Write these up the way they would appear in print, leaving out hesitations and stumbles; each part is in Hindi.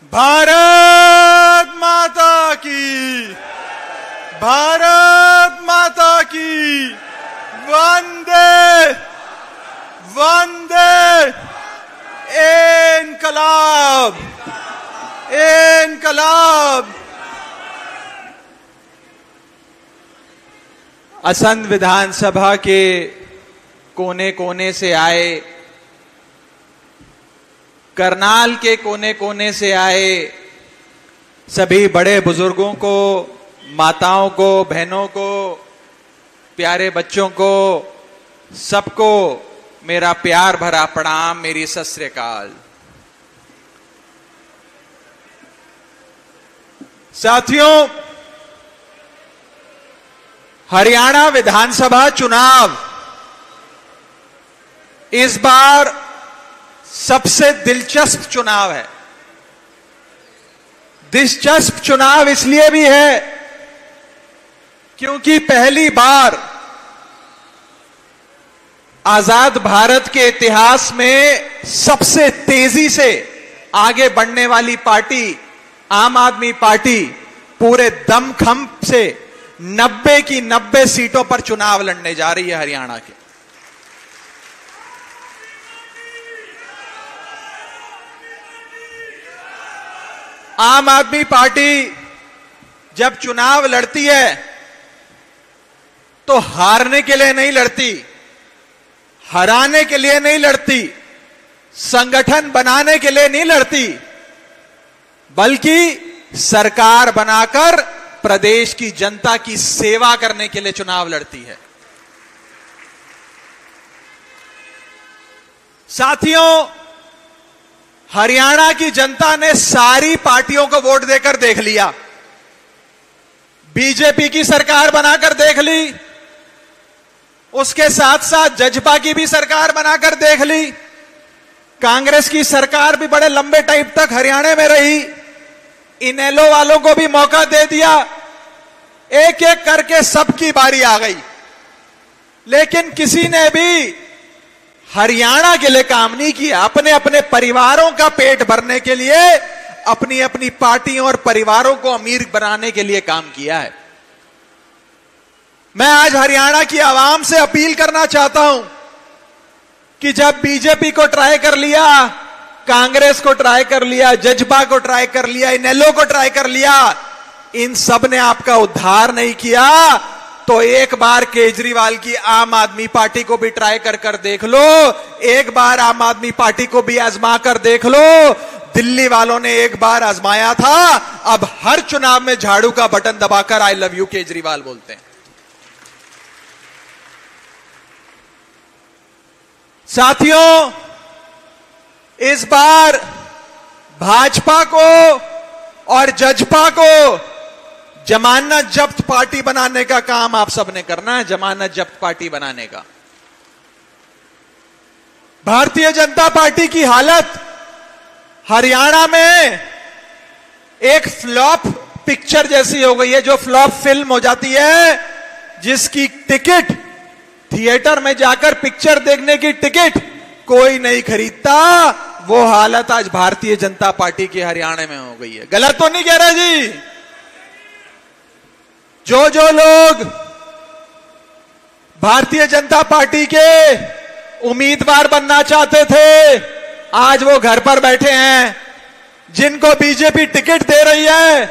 भारत माता की, भारत माता की, वंदे वंदे इनकलाब, इनकलाब। असंध विधानसभा के कोने कोने से आए, करनाल के कोने कोने से आए सभी बड़े बुजुर्गों को, माताओं को, बहनों को, प्यारे बच्चों को, सबको मेरा प्यार भरा प्रणाम, मेरी सत श्री अकाल। साथियों, हरियाणा विधानसभा चुनाव इस बार सबसे दिलचस्प चुनाव है। दिलचस्प चुनाव इसलिए भी है क्योंकि पहली बार आजाद भारत के इतिहास में सबसे तेजी से आगे बढ़ने वाली पार्टी आम आदमी पार्टी पूरे दमखम से 90 की 90 सीटों पर चुनाव लड़ने जा रही है हरियाणा के। आम आदमी पार्टी जब चुनाव लड़ती है तो हारने के लिए नहीं लड़ती, हराने के लिए नहीं लड़ती, संगठन बनाने के लिए नहीं लड़ती, बल्कि सरकार बनाकर प्रदेश की जनता की सेवा करने के लिए चुनाव लड़ती है। साथियों, हरियाणा की जनता ने सारी पार्टियों को वोट देकर देख लिया। बीजेपी की सरकार बनाकर देख ली, उसके साथ साथ जजपा की भी सरकार बनाकर देख ली, कांग्रेस की सरकार भी बड़े लंबे टाइम तक हरियाणा में रही, इनेलो वालों को भी मौका दे दिया। एक एक करके सबकी बारी आ गई, लेकिन किसी ने भी हरियाणा के लिए काम नहीं किया। अपने अपने परिवारों का पेट भरने के लिए, अपनी अपनी पार्टियों और परिवारों को अमीर बनाने के लिए काम किया है। मैं आज हरियाणा की आवाम से अपील करना चाहता हूं कि जब बीजेपी को ट्राई कर लिया, कांग्रेस को ट्राई कर लिया, जजपा को ट्राई कर लिया, इनेलो को ट्राई कर लिया, इन सब ने आपका उद्धार नहीं किया, तो एक बार केजरीवाल की आम आदमी पार्टी को भी ट्राई कर कर देख लो, एक बार आम आदमी पार्टी को भी आजमा कर देख लो। दिल्ली वालों ने एक बार आजमाया था, अब हर चुनाव में झाड़ू का बटन दबाकर आई लव यू केजरीवाल बोलते हैं। साथियों, इस बार भाजपा को और जजपा को जमानत जब्त पार्टी बनाने का काम आप सबने करना है। जमानत जब्त पार्टी बनाने का। भारतीय जनता पार्टी की हालत हरियाणा में एक फ्लॉप पिक्चर जैसी हो गई है, जो फ्लॉप फिल्म हो जाती है, जिसकी टिकट थिएटर में जाकर पिक्चर देखने की टिकट कोई नहीं खरीदता। वो हालत आज भारतीय जनता पार्टी के हरियाणा में हो गई है। गलत तो नहीं कह रहा जी? जो जो लोग भारतीय जनता पार्टी के उम्मीदवार बनना चाहते थे, आज वो घर पर बैठे हैं। जिनको बीजेपी टिकट दे रही है,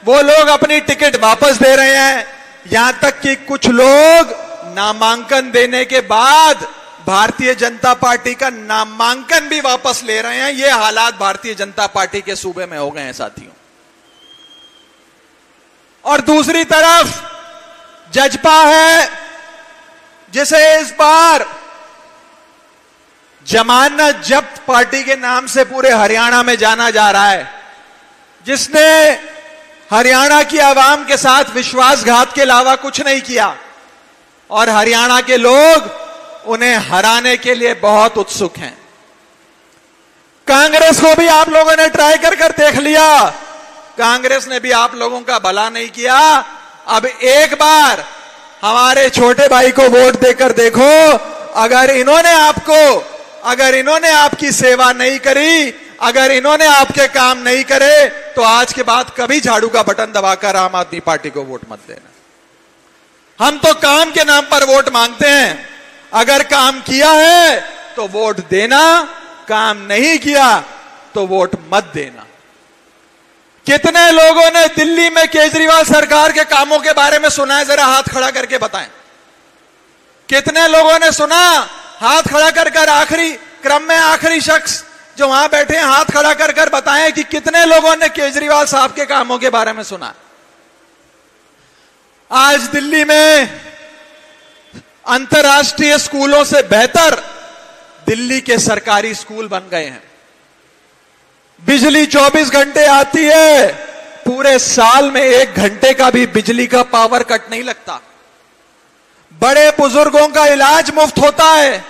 वो लोग अपनी टिकट वापस दे रहे हैं। यहां तक कि कुछ लोग नामांकन देने के बाद भारतीय जनता पार्टी का नामांकन भी वापस ले रहे हैं। ये हालात भारतीय जनता पार्टी के सूबे में हो गए हैं साथियों। और दूसरी तरफ जजपा है, जिसे इस बार जमानत जब्त पार्टी के नाम से पूरे हरियाणा में जाना जा रहा है, जिसने हरियाणा की आवाम के साथ विश्वासघात के अलावा कुछ नहीं किया, और हरियाणा के लोग उन्हें हराने के लिए बहुत उत्सुक हैं। कांग्रेस को भी आप लोगों ने ट्राई कर कर देख लिया, कांग्रेस ने भी आप लोगों का भला नहीं किया। अब एक बार हमारे छोटे भाई को वोट देकर देखो, अगर इन्होंने आपकी सेवा नहीं करी, अगर इन्होंने आपके काम नहीं करे तो आज के बाद कभी झाड़ू का बटन दबाकर आम आदमी पार्टी को वोट मत देना। हम तो काम के नाम पर वोट मांगते हैं। अगर काम किया है तो वोट देना, काम नहीं किया तो वोट मत देना। कितने लोगों ने दिल्ली में केजरीवाल सरकार के कामों के बारे में सुना है? जरा हाथ खड़ा करके बताएं। कितने लोगों ने सुना? हाथ खड़ा कर आखिरी क्रम में आखिरी शख्स जो वहां बैठे हैं, हाथ खड़ा कर बताएं कि कितने लोगों ने केजरीवाल साहब के कामों के बारे में सुना। आज दिल्ली में अंतर्राष्ट्रीय स्कूलों से बेहतर दिल्ली के सरकारी स्कूल बन गए हैं। बिजली 24 घंटे आती है, पूरे साल में 1 घंटे का भी बिजली का पावर कट नहीं लगता। बड़े बुजुर्गों का इलाज मुफ्त होता है,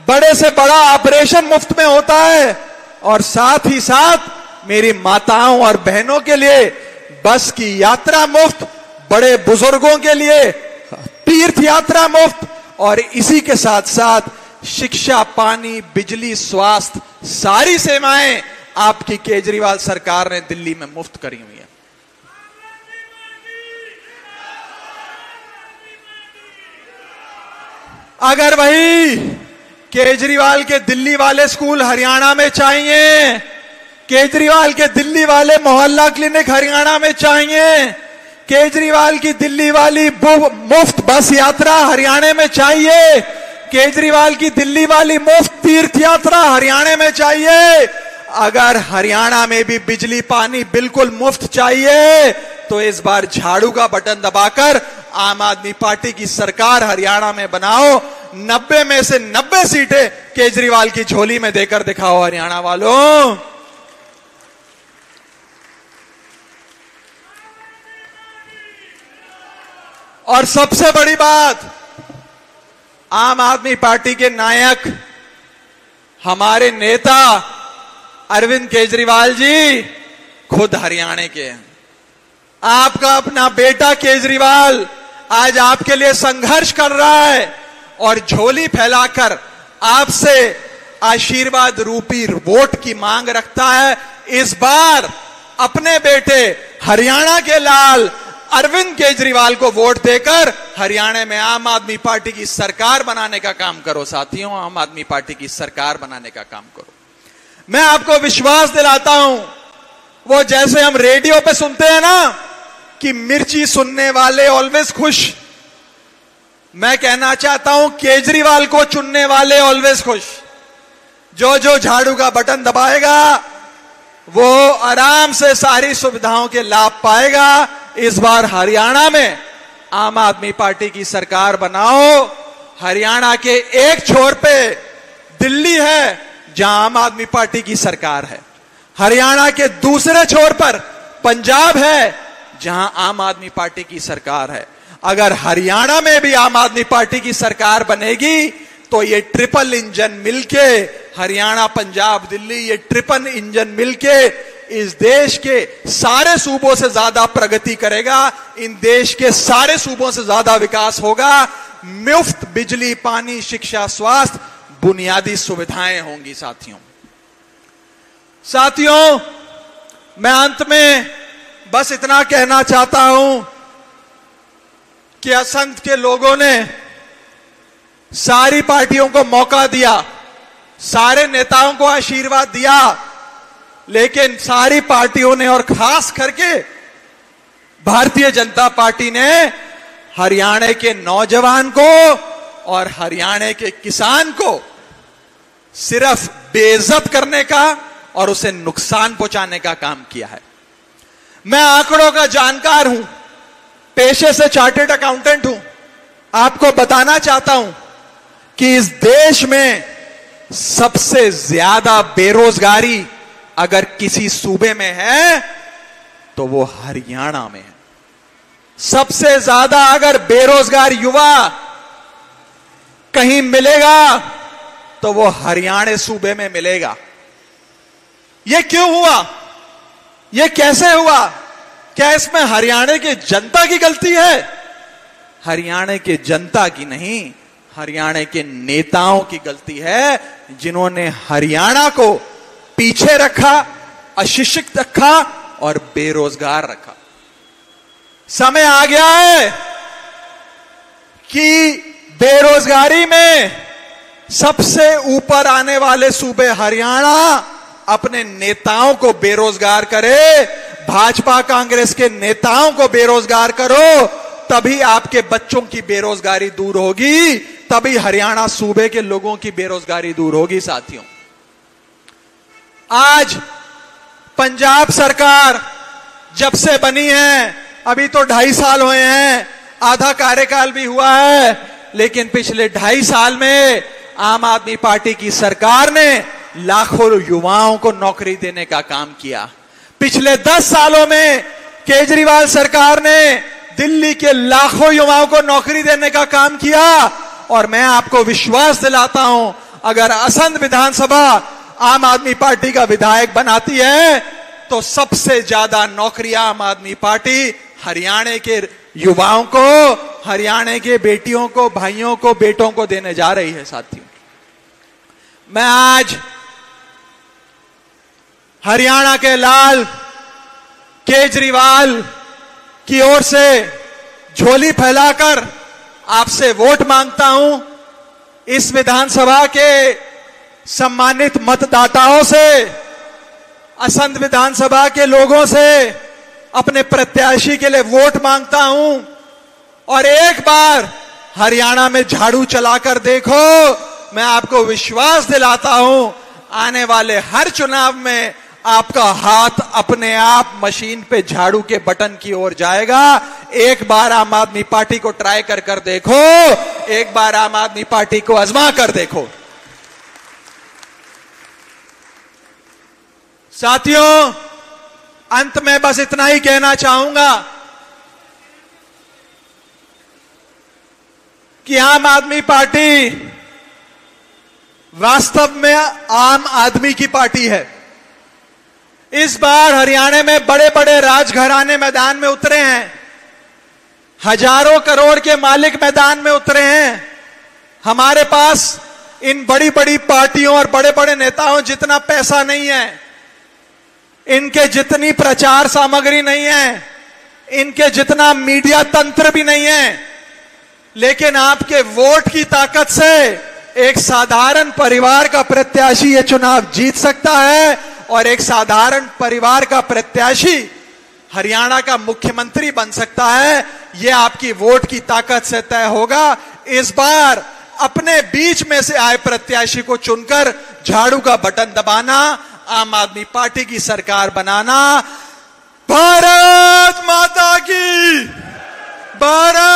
बड़े से बड़ा ऑपरेशन मुफ्त में होता है, और साथ ही साथ मेरी माताओं और बहनों के लिए बस की यात्रा मुफ्त, बड़े बुजुर्गों के लिए तीर्थ यात्रा मुफ्त, और इसी के साथ साथ शिक्षा, पानी, बिजली, स्वास्थ्य, सारी सेवाएं आपकी केजरीवाल सरकार ने दिल्ली में मुफ्त करी हुई है। अगर वही केजरीवाल के दिल्ली वाले स्कूल हरियाणा में चाहिए, केजरीवाल के दिल्ली वाले मोहल्ला क्लिनिक हरियाणा में चाहिए, केजरीवाल की दिल्ली वाली मुफ्त बस यात्रा हरियाणा में चाहिए, केजरीवाल की दिल्ली वाली मुफ्त तीर्थ यात्रा हरियाणा में चाहिए, अगर हरियाणा में भी बिजली पानी बिल्कुल मुफ्त चाहिए तो इस बार झाड़ू का बटन दबाकर आम आदमी पार्टी की सरकार हरियाणा में बनाओ। 90 में से 90 सीटें केजरीवाल की झोली में देकर दिखाओ हरियाणा वालों। और सबसे बड़ी बात, आम आदमी पार्टी के नायक हमारे नेता अरविंद केजरीवाल जी खुद हरियाणा के हैं। आपका अपना बेटा केजरीवाल आज आपके लिए संघर्ष कर रहा है और झोली फैलाकर आपसे आशीर्वाद रूपी वोट की मांग रखता है। इस बार अपने बेटे हरियाणा के लाल अरविंद केजरीवाल को वोट देकर हरियाणा में आम आदमी पार्टी की सरकार बनाने का काम करो साथियों, आम आदमी पार्टी की सरकार बनाने का काम करो। मैं आपको विश्वास दिलाता हूं, वो जैसे हम रेडियो पे सुनते हैं ना कि मिर्ची सुनने वाले ऑलवेज खुश, मैं कहना चाहता हूं केजरीवाल को चुनने वाले ऑलवेज खुश। जो जो झाड़ू का बटन दबाएगा वो आराम से सारी सुविधाओं के लाभ पाएगा। इस बार हरियाणा में आम आदमी पार्टी की सरकार बनाओ। हरियाणा के एक छोर पे दिल्ली है जहां आम आदमी पार्टी की सरकार है, हरियाणा के दूसरे छोर पर पंजाब है जहां आम आदमी पार्टी की सरकार है। अगर हरियाणा में भी आम आदमी पार्टी की सरकार बनेगी तो ये ट्रिपल इंजन मिलके, हरियाणा, पंजाब, दिल्ली, ये ट्रिपल इंजन मिलके इस देश के सारे सूबों से ज्यादा प्रगति करेगा, इन देश के सारे सूबों से ज्यादा विकास होगा। मुफ्त बिजली, पानी, शिक्षा, स्वास्थ्य, बुनियादी सुविधाएं होंगी साथियों। मैं अंत में बस इतना कहना चाहता हूं कि असंख्य के लोगों ने सारी पार्टियों को मौका दिया, सारे नेताओं को आशीर्वाद दिया, लेकिन सारी पार्टियों ने और खास करके भारतीय जनता पार्टी ने हरियाणा के नौजवान को और हरियाणा के किसान को सिर्फ बेइज्जत करने का और उसे नुकसान पहुंचाने का काम किया है। मैं आंकड़ों का जानकार हूं, पेशे से चार्टर्ड अकाउंटेंट हूं। आपको बताना चाहता हूं कि इस देश में सबसे ज्यादा बेरोजगारी अगर किसी सूबे में है तो वो हरियाणा में है। सबसे ज्यादा अगर बेरोजगार युवा कहीं मिलेगा तो वो हरियाणा सूबे में मिलेगा। ये क्यों हुआ? ये कैसे हुआ? क्या इसमें हरियाणा की जनता की गलती है? हरियाणा की जनता की नहीं, हरियाणा के नेताओं की गलती है, जिन्होंने हरियाणा को पीछे रखा, अशिक्षित रखा और बेरोजगार रखा। समय आ गया है कि बेरोजगारी में सबसे ऊपर आने वाले सूबे हरियाणा अपने नेताओं को बेरोजगार करे, भाजपा कांग्रेस के नेताओं को बेरोजगार करो, तभी आपके बच्चों की बेरोजगारी दूर होगी, तभी हरियाणा सूबे के लोगों की बेरोजगारी दूर होगी। साथियों, आज पंजाब सरकार जब से बनी है, अभी तो 2.5 साल हुए हैं, आधा कार्यकाल भी हुआ है, लेकिन पिछले 2.5 साल में आम आदमी पार्टी की सरकार ने लाखों युवाओं को नौकरी देने का काम किया। पिछले 10 सालों में केजरीवाल सरकार ने दिल्ली के लाखों युवाओं को नौकरी देने का काम किया। और मैं आपको विश्वास दिलाता हूं, अगर असंध विधानसभा आम आदमी पार्टी का विधायक बनाती है तो सबसे ज्यादा नौकरियां आम आदमी पार्टी हरियाणा के युवाओं को, हरियाणा के बेटियों को, भाइयों को, बेटों को देने जा रही है। साथियों, मैं आज हरियाणा के लाल केजरीवाल की ओर से झोली फैलाकर आपसे वोट मांगता हूं। इस विधानसभा के सम्मानित मतदाताओं से, असंध विधानसभा के लोगों से अपने प्रत्याशी के लिए वोट मांगता हूं और एक बार हरियाणा में झाड़ू चलाकर देखो। मैं आपको विश्वास दिलाता हूं, आने वाले हर चुनाव में आपका हाथ अपने आप मशीन पे झाड़ू के बटन की ओर जाएगा। एक बार आम आदमी पार्टी को ट्राई कर देखो, एक बार आम आदमी पार्टी को आजमा कर देखो। साथियों, अंत में बस इतना ही कहना चाहूंगा कि आम आदमी पार्टी वास्तव में आम आदमी की पार्टी है। इस बार हरियाणा में बड़े बड़े राजघराने मैदान में उतरे हैं, हजारों करोड़ के मालिक मैदान में उतरे हैं। हमारे पास इन बड़ी बड़ी पार्टियों और बड़े बड़े नेताओं जितना पैसा नहीं है, इनके जितनी प्रचार सामग्री नहीं है, इनके जितना मीडिया तंत्र भी नहीं है, लेकिन आपके वोट की ताकत से एक साधारण परिवार का प्रत्याशी ये चुनाव जीत सकता है और एक साधारण परिवार का प्रत्याशी हरियाणा का मुख्यमंत्री बन सकता है। यह आपकी वोट की ताकत से तय होगा। इस बार अपने बीच में से आए प्रत्याशी को चुनकर झाड़ू का बटन दबाना, आम आदमी पार्टी की सरकार बनाना। भारत माता की, भारत